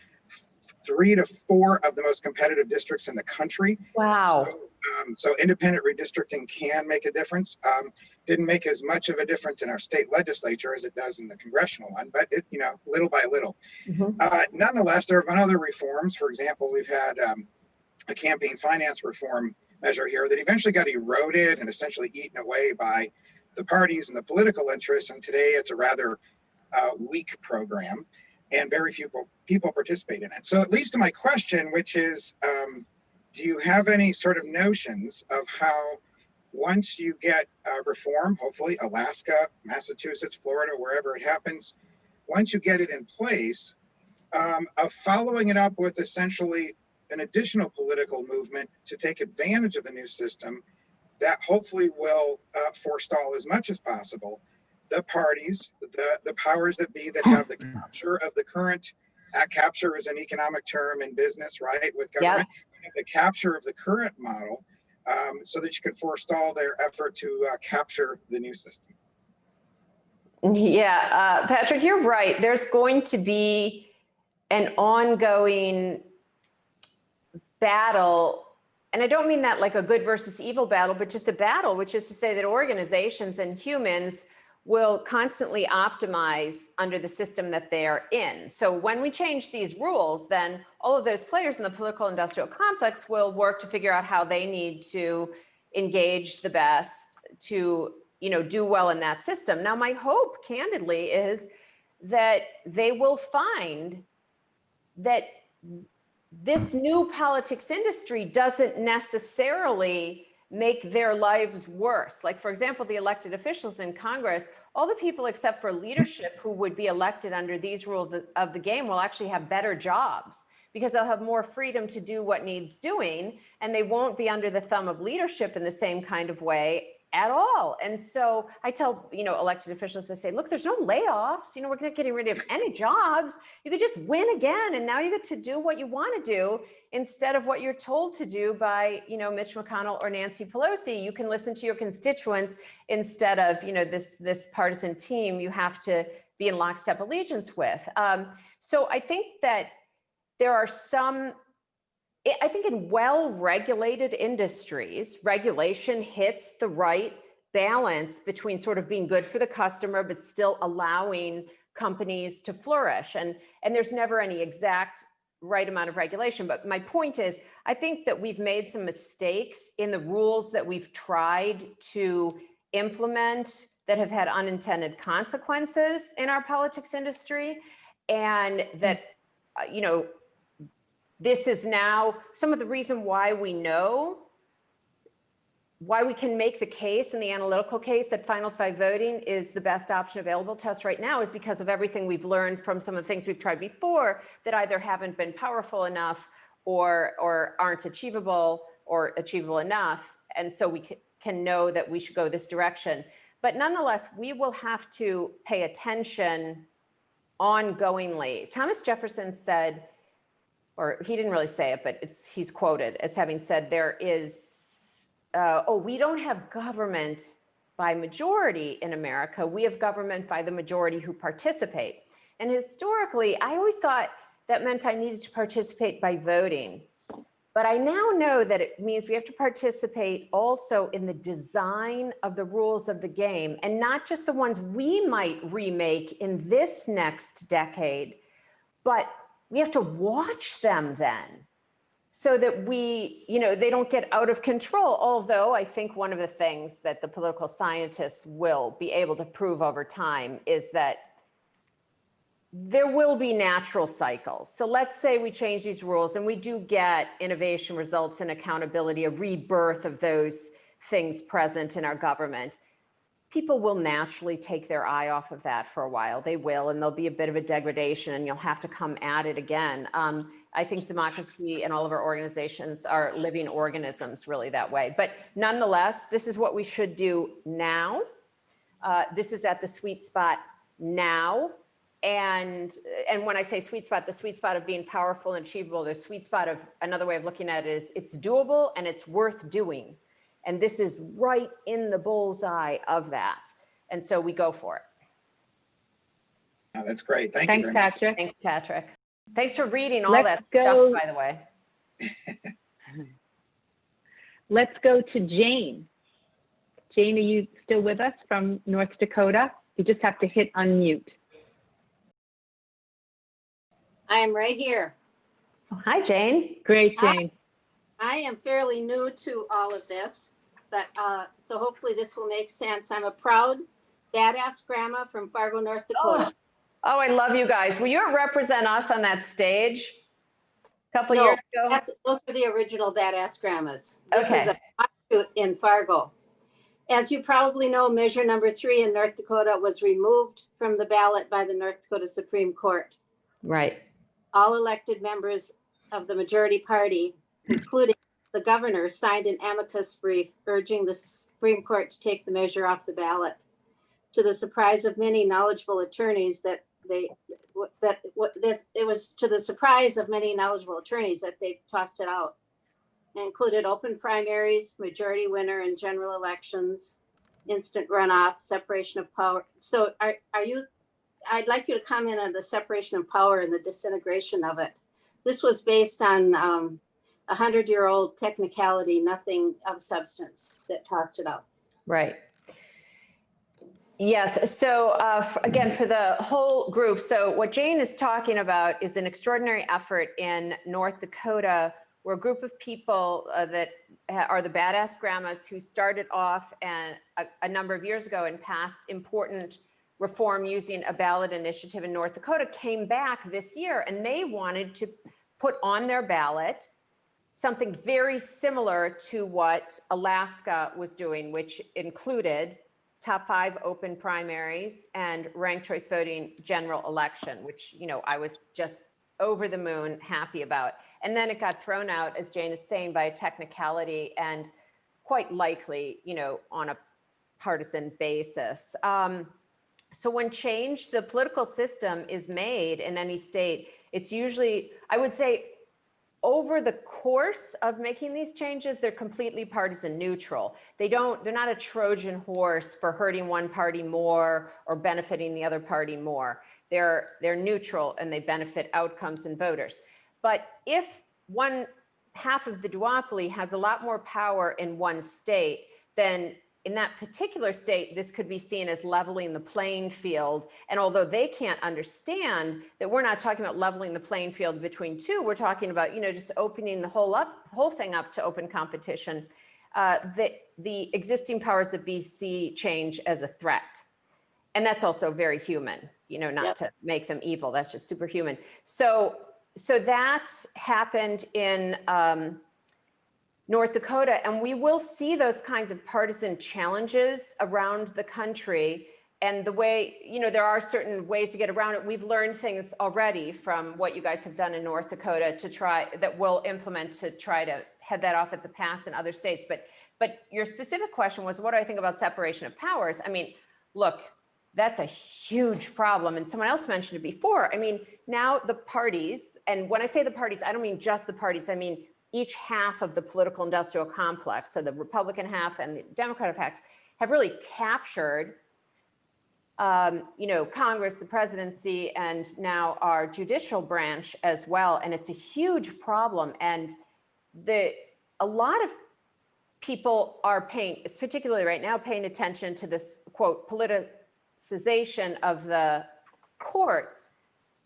3 to 4 of the most competitive districts in the country. Wow. So independent redistricting can make a difference. Didn't make as much of a difference in our state legislature as it does in the congressional one, but it, little by little. Mm-hmm. Nonetheless, there have been other reforms. For example, we've had a campaign finance reform measure here that eventually got eroded and essentially eaten away by the parties and the political interests. And today it's a rather weak program, and very few people participate in it. So it leads to my question, which is, do you have any sort of notions of how, once you get reform, hopefully Alaska, Massachusetts, Florida, wherever it happens, once you get it in place, of following it up with essentially an additional political movement to take advantage of the new system that hopefully will forestall as much as possible the parties, the powers that be that have the capture of the current, capture is an economic term in business, right, with government, the capture of the current model, so that you can forestall their effort to capture the new system. Yeah, Patrick, you're right. There's going to be an ongoing battle, and I don't mean that like a good versus evil battle, but just a battle, which is to say that organizations and humans will constantly optimize under the system that they are in. So when we change these rules, then all of those players in the political industrial complex will work to figure out how they need to engage the best to, do well in that system. Now, my hope, candidly, is that they will find that this new politics industry doesn't necessarily make their lives worse. Like, for example, the elected officials in Congress, all the people except for leadership who would be elected under these rules of the game will actually have better jobs, because they'll have more freedom to do what needs doing, and they won't be under the thumb of leadership in the same kind of way at all. And so I tell, elected officials, I say, look, there's no layoffs. We're not getting rid of any jobs. You could just win again. And now you get to do what you want to do instead of what you're told to do by, Mitch McConnell or Nancy Pelosi. You can listen to your constituents instead of, this partisan team you have to be in lockstep allegiance with. So I think that there are I think in well-regulated industries, regulation hits the right balance between sort of being good for the customer, but still allowing companies to flourish. And there's never any exact right amount of regulation. But my point is, I think that we've made some mistakes in the rules that we've tried to implement that have had unintended consequences in our politics industry, and that, you know, this is now some of the reason why we know, why we can make the case in the analytical case that final five voting is the best option available to us right now, is because of everything we've learned from some of the things we've tried before that either haven't been powerful enough or aren't achievable or achievable enough. And so we can know that we should go this direction. But nonetheless, we will have to pay attention ongoingly. Thomas Jefferson said, or he didn't really say it, but he's quoted as having said, there is, we don't have government by majority in America. We have government by the majority who participate. And historically, I always thought that meant I needed to participate by voting. But I now know that it means we have to participate also in the design of the rules of the game, and not just the ones we might remake in this next decade, but we have to watch them then, so that we, you know, they don't get out of control. Although I think one of the things that the political scientists will be able to prove over time is that there will be natural cycles. So let's say we change these rules and we do get innovation, results in accountability, a rebirth of those things present in our government. People will naturally take their eye off of that for a while. They will, and there'll be a bit of a degradation and you'll have to come at it again. I think democracy and all of our organizations are living organisms really that way. But nonetheless, this is what we should do now. This is at the sweet spot now. And when I say sweet spot, the sweet spot of being powerful and achievable, the sweet spot of, another way of looking at it is it's doable and it's worth doing. And this is right in the bullseye of that. And so we go for it. Oh, that's great. Thank you very much. Patrick. Thanks, Patrick. Thanks for reading all that stuff, by the way. Let's go to Jane. Jane, are you still with us from North Dakota? You just have to hit unmute. I am right here. Hi, Jane. Great, Jane. I am fairly new to all of this, but so hopefully this will make sense. I'm a proud badass grandma from Fargo, North Dakota. Oh, I love you guys. Will you represent us on that stage a couple years ago? Those were the original badass grandmas. This Okay. is a offshoot in Fargo. As you probably know, measure number 3 in North Dakota was removed from the ballot by the North Dakota Supreme Court. Right. All elected members of the majority party, including the governor, signed an amicus brief urging the Supreme Court to take the measure off the ballot. To the surprise of many knowledgeable attorneys that they tossed it out. It included open primaries, majority winner in general elections, instant runoff, separation of power. So I'd like you to comment on the separation of power and the disintegration of it. This was based on 100-year-old technicality, nothing of substance, that tossed it out. Right. Yes. So again, for the whole group, so what Jane is talking about is an extraordinary effort in North Dakota, where a group of people that are the badass grandmas who started off a number of years ago and passed important reform using a ballot initiative in North Dakota came back this year, and they wanted to put on their ballot something very similar to what Alaska was doing, which included top 5 open primaries and ranked choice voting general election, which, you know, I was just over the moon happy about. And then it got thrown out, as Jane is saying, by a technicality and quite likely, you know, on a partisan basis. So when change, the political system is made in any state, it's usually, I would say, over the course of making these changes, they're completely partisan neutral. They're not a Trojan horse for hurting one party more or benefiting the other party more. They're neutral and they benefit outcomes and voters. But if one half of the duopoly has a lot more power in one state, then in that particular state, this could be seen as leveling the playing field. And although they can't understand that we're not talking about leveling the playing field between two, we're talking about, you know, just opening the whole thing up to open competition. the existing powers that be see change as a threat. And that's also very human, not to make them evil. That's just superhuman. So that happened in North Dakota, and we will see those kinds of partisan challenges around the country. And the way, there are certain ways to get around it. We've learned things already from what you guys have done in North Dakota that we'll implement to try to head that off at the pass in other states. But your specific question was, what do I think about separation of powers? I mean, look, that's a huge problem. And someone else mentioned it before. I mean, now the parties, and when I say the parties, I don't mean just the parties. I mean, each half of the political industrial complex, so the Republican half and the Democratic half, have really captured Congress, the presidency, and now our judicial branch as well. And it's a huge problem. And a lot of people are particularly right now, paying attention to this, quote, politicization of the courts.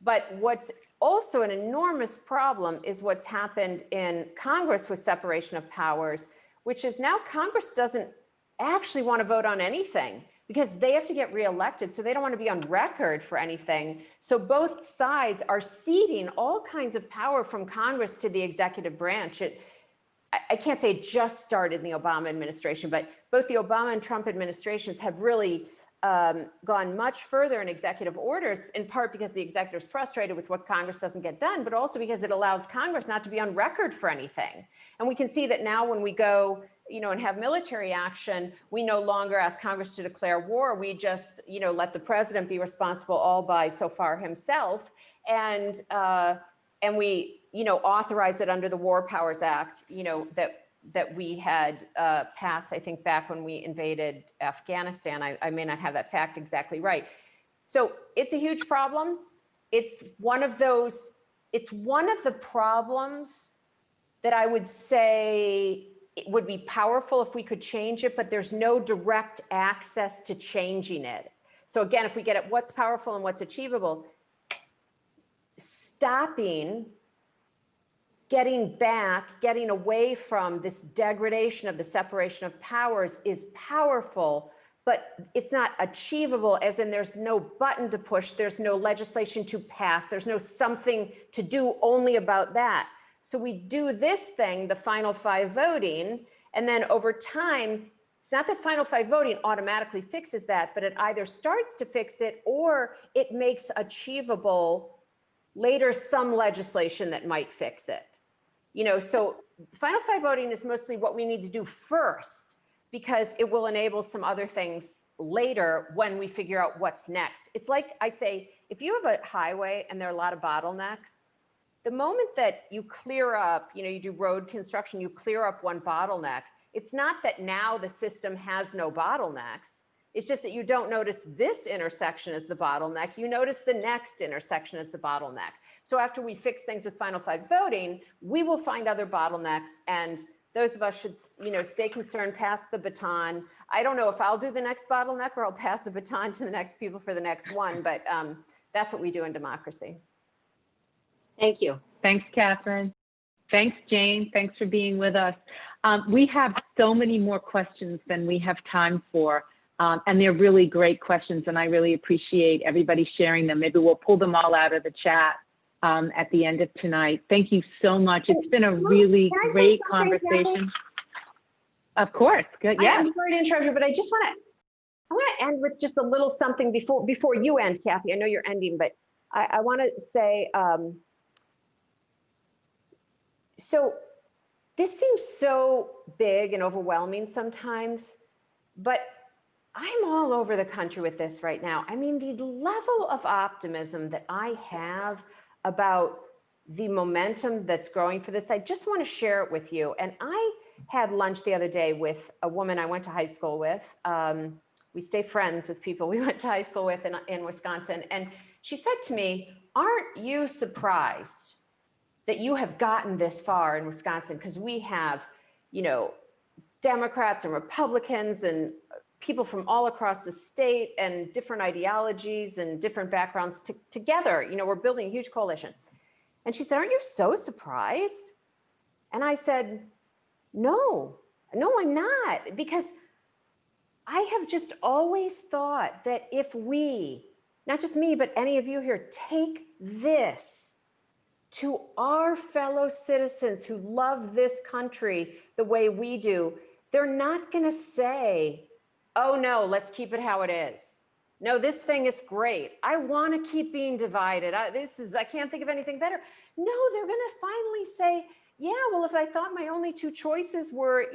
But what's also an enormous problem is what's happened in Congress with separation of powers, which is now Congress doesn't actually want to vote on anything because they have to get reelected. So they don't want to be on record for anything. So both sides are ceding all kinds of power from Congress to the executive branch. I can't say it just started in the Obama administration, but both the Obama and Trump administrations have really gone much further in executive orders, in part because the executive's frustrated with what Congress doesn't get done, but also because it allows Congress not to be on record for anything. And we can see that now when we go, and have military action, we no longer ask Congress to declare war. We just, let the president be responsible all by so far himself. And we, authorize it under the War Powers Act, that we had passed, I think, back when we invaded Afghanistan. I may not have that fact exactly right. So it's a huge problem. It's one of the problems that I would say it would be powerful if we could change it, but there's no direct access to changing it. So again, if we get at what's powerful and what's achievable, stopping, getting away from this degradation of the separation of powers is powerful, but it's not achievable, as in there's no button to push, there's no legislation to pass, there's no something to do only about that. So we do this thing, the final five voting, and then over time, it's not that final five voting automatically fixes that, but it either starts to fix it or it makes achievable later some legislation that might fix it. So final five voting is mostly what we need to do first, because it will enable some other things later when we figure out what's next. It's like I say, if you have a highway and there are a lot of bottlenecks, the moment that you clear up, you do road construction, you clear up one bottleneck, it's not that now the system has no bottlenecks. It's just that you don't notice this intersection as the bottleneck. You notice the next intersection as the bottleneck. So after we fix things with final five voting, we will find other bottlenecks, and those of us should, stay concerned, pass the baton. I don't know if I'll do the next bottleneck or I'll pass the baton to the next people for the next one, but that's what we do in democracy. Thank you. Thanks, Catherine. Thanks, Jane. Thanks for being with us. We have so many more questions than we have time for. And they're really great questions, and I really appreciate everybody sharing them. Maybe we'll pull them all out of the chat at the end of tonight. Thank you so much. It's been a really great conversation. Of course. Good. Yeah. I'm sorry to interrupt you, but I want to end with just a little something before you end, Cathy. I know you're ending, but I want to say, so this seems so big and overwhelming sometimes, but I'm all over the country with this right now. I mean, the level of optimism that I have about the momentum that's growing for this, I just want to share it with you. And I had lunch the other day with a woman I went to high school with. We stay friends with people we went to high school with in Wisconsin. And she said to me, aren't you surprised that you have gotten this far in Wisconsin? Because we have, Democrats and Republicans and people from all across the state and different ideologies and different backgrounds together. We're building a huge coalition. And she said, aren't you so surprised? And I said, no. No, I'm not, because I have just always thought that if we, not just me, but any of you here, take this to our fellow citizens who love this country the way we do, they're not going to say, oh no, let's keep it how it is. No, this thing is great. I want to keep being divided. I can't think of anything better. No, they're going to finally say, yeah, well, if I thought my only two choices were,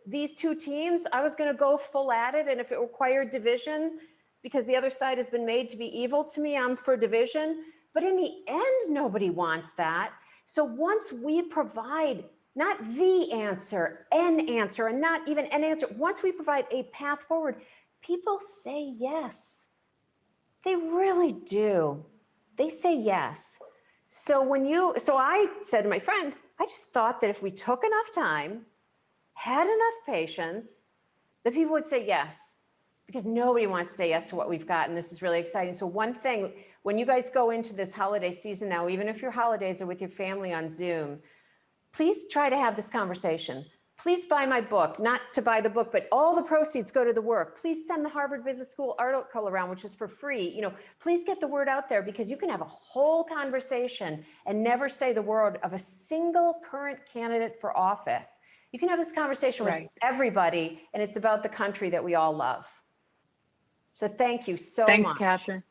these two teams, I was going to go full at it. And if it required division, because the other side has been made to be evil to me, I'm for division. But in the end, nobody wants that. So once we provide not the answer, an answer, and not even an answer, once we provide a path forward, people say yes. They really do. They say yes. So I said to my friend, I just thought that if we took enough time, had enough patience, that people would say yes, because nobody wants to say yes to what we've got. And this is really exciting. So one thing, when you guys go into this holiday season now, even if your holidays are with your family on Zoom, please try to have this conversation. Please buy my book, not to buy the book, but all the proceeds go to the work. Please send the Harvard Business School article around, which is for free. Please get the word out there, because you can have a whole conversation and never say the word of a single current candidate for office. You can have this conversation with everybody, and it's about the country that we all love. So thank you so much. Thanks, Catherine.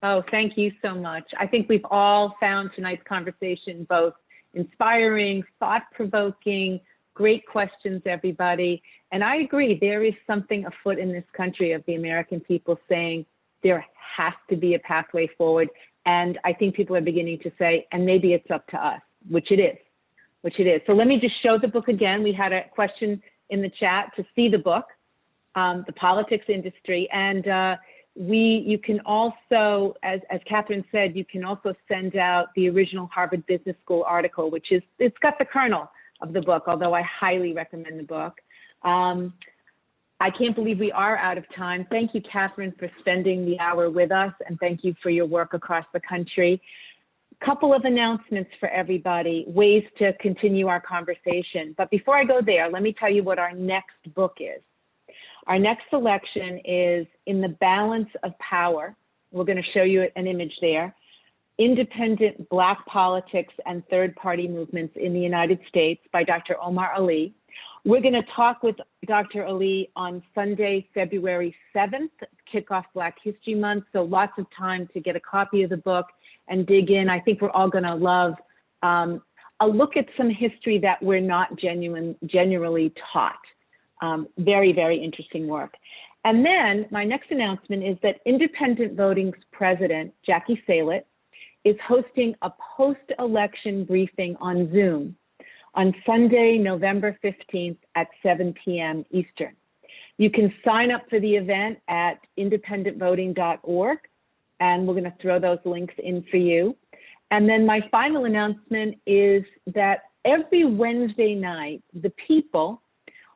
Oh, thank you so much. I think we've all found tonight's conversation both inspiring, thought-provoking, great questions, everybody. And I agree, there is something afoot in this country of the American people saying there has to be a pathway forward. And I think people are beginning to say, and maybe it's up to us, which it is. So let me just show the book again. We had a question in the chat to see the book, The Politics Industry. And you can also, as Catherine said, you can also send out the original Harvard Business School article, it's got the kernel of the book, although I highly recommend the book. I can't believe we are out of time. Thank you, Catherine, for spending the hour with us, and thank you for your work across the country. Couple of announcements for everybody, ways to continue our conversation. But before I go there, let me tell you what our next book is. Our next selection is In the Balance of Power. We're going to show you an image there. Independent Black Politics and Third-Party Movements in the United States by Dr. Omar Ali. We're going to talk with Dr. Ali on Sunday, February 7th, kick off Black History Month. So lots of time to get a copy of the book and dig in. I think we're all going to love a look at some history that we're not genuinely taught. Very, very interesting work. And then my next announcement is that Independent Voting's president, Jackie Salit, is hosting a post-election briefing on Zoom on Sunday, November 15th at 7 p.m. Eastern. You can sign up for the event at independentvoting.org, and we're going to throw those links in for you. And then my final announcement is that every Wednesday night, The People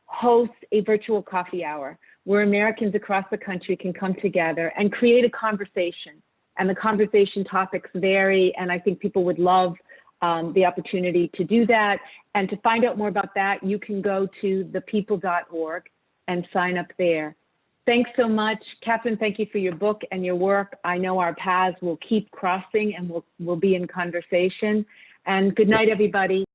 hosts a virtual coffee hour where Americans across the country can come together and create a conversation. And the conversation topics vary, and I think people would love the opportunity to do that. And to find out more about that, you can go to thepeople.org and sign up there. Thanks so much. Catherine, thank you for your book and your work. I know our paths will keep crossing and we'll be in conversation. And good night, everybody.